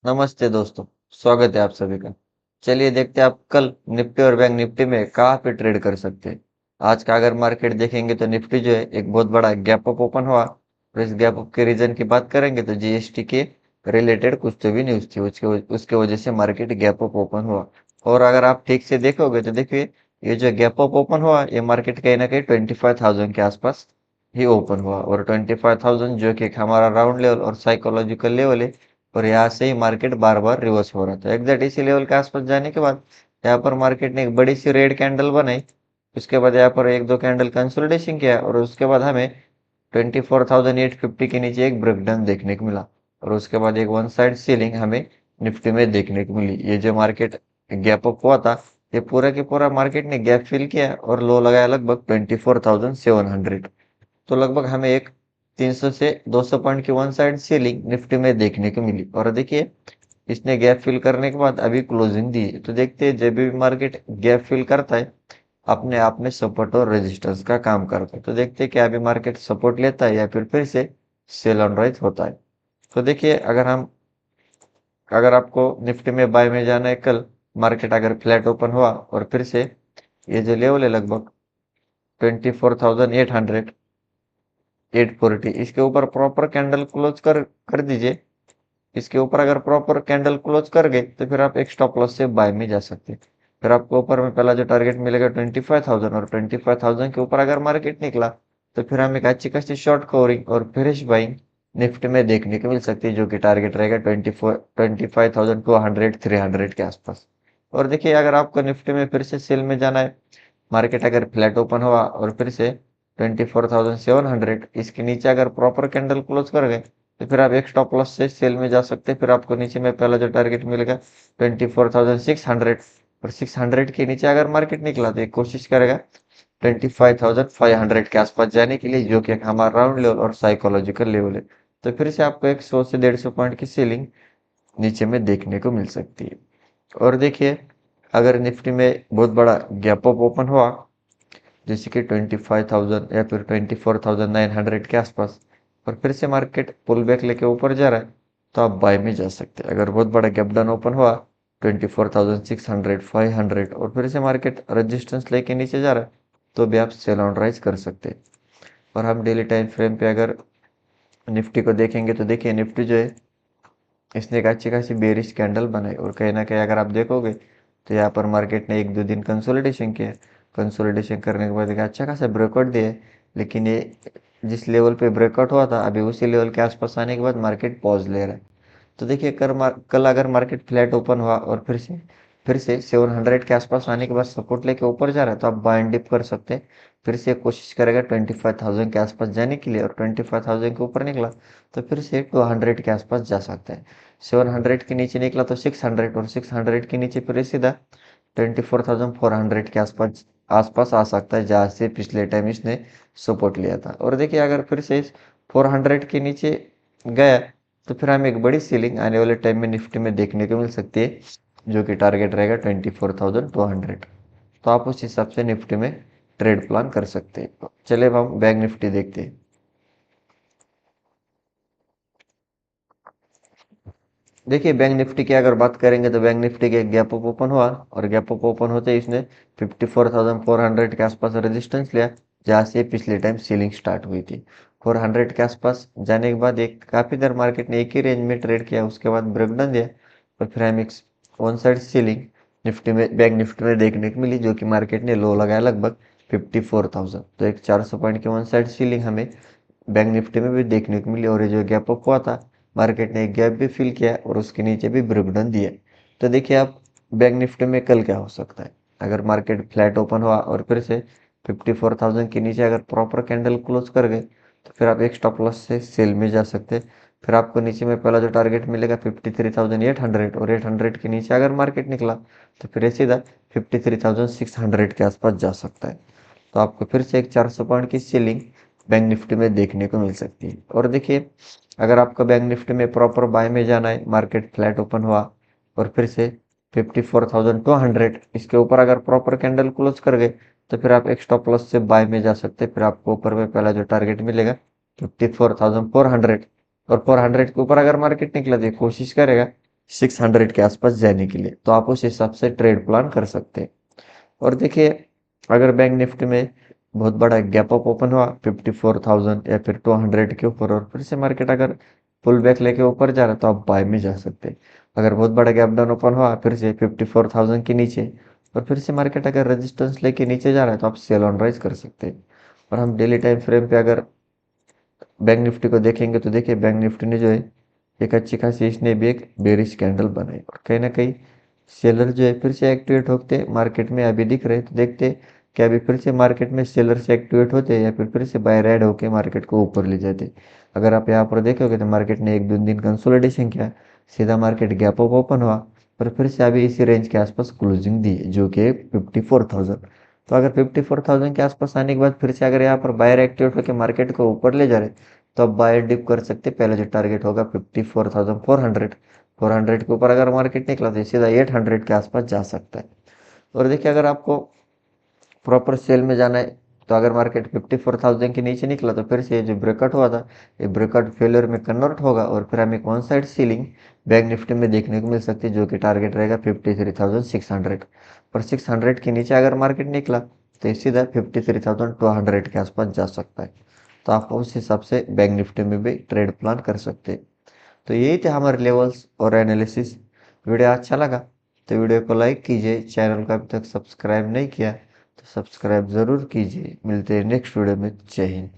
नमस्ते दोस्तों। स्वागत है आप सभी का। चलिए देखते हैं आप कल निफ्टी और बैंक निफ्टी में कहाँ पे ट्रेड कर सकते हैं। आज का अगर मार्केट देखेंगे तो निफ्टी जो है एक बहुत बड़ा गैप अप ओपन हुआ और इस गैप अप के रीजन की बात करेंगे तो जीएसटी के रिलेटेड कुछ तो भी न्यूज़ थी उसके वजह से मार्केट गैप अप ओपन हुआ। और अगर आप ठीक से देखोगे तो देखिए ये जो गैप अप ओपन हुआ ये मार्केट कहीं ना कहीं 25,000 के आसपास ही ओपन हुआ और 25,000 जो कि एक हमारा राउंड लेवल और साइकोलॉजिकल लेवल है। और यहाँ से ही मार्केट बार बार रिवर्स हो रहा था एग्जैक्ट इसी लेवल के आसपास जाने के बाद यहाँ पर मार्केट ने एक बड़ी सी रेड कैंडल बनाई। उसके बाद यहाँ पर एक दो कैंडल कंसोलिडेशन किया और उसके बाद हमें 24,850 के नीचे एक ब्रेकडाउन देखने को मिला। और उसके बाद एक वन साइड सीलिंग हमें निफ्टी में देखने को मिली। ये जो मार्केट गैप अप हुआ था ये पूरा के पूरा मार्केट ने गैप फिल किया और लो लगाया लगभग 24,700। तो लगभग हमें एक 300 से 200 पॉइंट की वन साइड सेलिंग निफ्टी में देखने को मिली। और देखिए इसने गैप फिल करने के बाद अभी क्लोजिंग दी है। तो देखते हैं जब भी मार्केट गैप फिल करता है अपने आप में सपोर्ट और रेजिस्टेंस का काम करता है। तो देखते हैं कि अभी मार्केट सपोर्ट लेता है या फिर से सेल ऑन राइज होता है। तो देखिए अगर आपको निफ्टी में बाय में जाना है कल मार्केट अगर फ्लैट ओपन हुआ और फिर से ये जो लेवल है लगभग 24,800 840 इसके ऊपर प्रॉपर कैंडल क्लोज कर दीजिए। इसके ऊपर अगर प्रॉपर कैंडल क्लोज कर गए तो फिर आप एक स्टॉप लॉस से बाय में जा सकते हैं। फिर आपको ऊपर में पहला जो टारगेट मिलेगा 25,000 और 25,000 के ऊपर अगर मार्केट निकला तो फिर हमें एक अच्छी खासी शॉर्ट कवरिंग और फ्रेश बाइंग निफ्टी में देखने को मिल सकती है जो कि टारगेट रहेगा 25,200 300 के आसपास। और देखिए अगर आपको निफ्टी में फिर से सेल में जाना है मार्केट अगर फ्लैट ओपन हुआ और फिर से 24,700 इसके नीचे अगर प्रॉपर कैंडल क्लोज कर गए तो फिर आप एक स्टॉप लॉस से सेल में जा सकते हैं। फिर आपको नीचे में पहला जो टारगेट मिलेगा 24,600 और 600 के नीचे अगर मार्केट निकला तो एक कोशिश करेगा 25,500 के आसपास जाने के लिए जो कि एक हमारा राउंड लेवल और साइकोलॉजिकल लेवल है। तो फिर से आपको एक 100 से 150 पॉइंट की सेलिंग नीचे में देखने को मिल सकती है। और देखिए अगर निफ्टी में बहुत बड़ा गैप अप ओपन हुआ जैसे कि 25,000 या फिर 24,900 के आसपास और फिर से मार्केट पुल बैक लेके ऊपर जा रहा है तो आप बाय में जा सकते हैं। अगर बहुत बड़ा गैप डाउन ओपन हुआ 24,600 500 और फिर से मार्केट रेजिस्टेंस लेके नीचे जा रहा है तो भी आप सेल ऑन राइज कर सकते हैं। और हम डेली टाइम फ्रेम पे अगर निफ्टी को देखेंगे तो देखिए निफ्टी जो है इसने एक अच्छी खासी बेरिश कैंडल बनाई और कहीं ना कहीं अगर आप देखोगे तो यहाँ पर मार्केट ने एक दो दिन कंसोलिडेशन किया। कंसोलिडेशन करने के बाद एक अच्छा खासा ब्रेकआउट दिया है। लेकिन ये जिस लेवल पे ब्रेकआउट हुआ था अभी उसी लेवल के आसपास आने के बाद मार्केट पॉज ले रहा है। तो देखिए कल अगर मार्केट फ्लैट ओपन हुआ और फिर से 700 के आसपास आने के बाद सपोर्ट लेके ऊपर जा रहा है तो आप बाय एंड डिप कर सकते हैं। फिर से कोशिश करेगा 25,000 के आसपास जाने के लिए और 25,000 के ऊपर निकला तो फिर से 200 के आसपास जा सकता है। 700 के नीचे निकला तो 600 और 600 के नीचे फिर सीधा 24,400 के आसपास आसपास आ सकता है जहाँ से पिछले टाइम इसने सपोर्ट लिया था। और देखिए अगर फिर से 400 के नीचे गया तो फिर हमें एक बड़ी सीलिंग आने वाले टाइम में निफ्टी में देखने को मिल सकती है जो कि टारगेट रहेगा 24,200। तो आप उस हिसाब से निफ्टी में ट्रेड प्लान कर सकते हैं। चलिए अब हम बैंक निफ्टी देखते हैं। देखिए बैंक निफ्टी की अगर बात करेंगे तो बैंक निफ्टी के गैप अप ओपन हुआ और गैप अप ओपन होते ही इसने 54,400 के आसपास रेजिस्टेंस लिया जहाँ से पिछले टाइम सीलिंग स्टार्ट हुई थी। 400 के आसपास जाने के बाद एक काफ़ी देर मार्केट ने एक ही रेंज में ट्रेड किया उसके बाद ब्रेकडाउन दिया और फिर हमें एक वन साइड सीलिंग निफ्टी में बैंक निफ्टी में देखने को मिली जो कि मार्केट ने लो लगाया लगभग 54,000। तो एक 400 पॉइंट की वन साइड सीलिंग हमें बैंक निफ्टी में भी देखने को मिली और ये जो गैप अप हुआ था मार्केट ने एक गैप भी फिल किया और उसके नीचे भी ब्रेकडाउन दिया। तो देखिए आप बैंक निफ्टी में कल क्या हो सकता है अगर मार्केट फ्लैट ओपन हुआ और फिर से 54,000 के नीचे अगर प्रॉपर कैंडल क्लोज कर गए तो फिर आप एक स्टॉप लॉस से सेल में जा सकते हैं। फिर आपको नीचे में पहला जो टारगेट मिलेगा 53,800 और 800 के नीचे अगर मार्केट निकला तो फिर ये सीधा 53,600 के आसपास जा सकता है। तो आपको फिर से एक 400 पॉइंट की सीलिंग बैंक निफ्टी में देखने को मिल सकती है। और देखिए अगर आपको बैंक निफ्टी में प्रॉपर बाय में जाना है मार्केट फ्लैट ओपन हुआ और फिर से 54,200 इसके ऊपर अगर प्रॉपर कैंडल क्लोज कर गए तो फिर आप एक स्टॉप लॉस से बाय में जा सकते हैं। फिर आपको ऊपर में पहला जो टारगेट मिलेगा 54,400 और 400 के ऊपर अगर मार्केट निकला तो कोशिश करेगा 600 के आसपास जाने के लिए, तो आप उस हिसाब से ट्रेड प्लान कर सकते हैं। और देखिए, अगर बैंक निफ्टी में बहुत बड़ा गैप अप ओपन हुआ 54,000 या फिर 200 के ऊपर, और फिर से मार्केट अगर पुल बैक लेके ऊपर जा रहा है तो आप बाय में जा सकते हैं। अगर बहुत बड़ा गैप डाउन ओपन हुआ फिर से 54,000 के नीचे, और फिर से मार्केट अगर रेजिस्टेंस लेके नीचे जा रहा है तो आप सेल ऑन राइज कर सकते हैं। और हम डेली टाइम फ्रेम पे अगर बैंक निफ्टी को देखेंगे तो देखिए, बैंक निफ्टी ने जो है एक अच्छी खासी, इसने भी एक बेरिश कैंडल बनाई, और कहीं ना कहीं सेलर जो है फिर से एक्टिवेट होते मार्केट में अभी दिख रहे। तो देखते हैं कि अभी फिर से मार्केट में सेलर से एक्टिवेट होते हैं या फिर से बाय राइड होके मार्केट को ऊपर ले जाते। अगर आप यहाँ पर देखोगे तो मार्केट ने एक दो दिन कंसोलिडेशन किया, सीधा मार्केट गैप अप ओपन हुआ, और फिर से अभी इसी रेंज के आसपास क्लोजिंग दी जो कि 54,000। तो अगर 54,000 के आसपास आने के बाद फिर से अगर यहाँ पर बायर एक्टिवेट होकर मार्केट को ऊपर ले जा रहे, तो आप बायर डिप कर सकते हैं। पहले जो टारगेट होगा 54,400, 400 के ऊपर अगर मार्केट निकला तो सीधा 800 के आसपास जा सकता है। और देखिए, अगर आपको प्रॉपर सेल में जाना है तो अगर मार्केट 54,000 के नीचे निकला तो फिर से ये जो ब्रेकआउट हुआ था, ये ब्रेकआउट फेलियर में कन्वर्ट होगा, और फिर हमें one side ceiling bank Nifty में देखने को मिल सकती है, जो कि टारगेट रहेगा 53,600। और 600 के नीचे अगर मार्केट निकला तो ये सीधा 53,200 के आसपास जा सकता है। तो आप उस हिसाब से बैंक निफ्टी में भी ट्रेड प्लान कर सकते हैं। तो यही थे हमारे लेवल्स और एनालिसिस। वीडियो अच्छा लगा तो वीडियो को लाइक कीजिए, चैनल को अभी तक सब्सक्राइब नहीं किया तो सब्सक्राइब ज़रूर कीजिए। मिलते हैं नेक्स्ट वीडियो में। जय हिंद।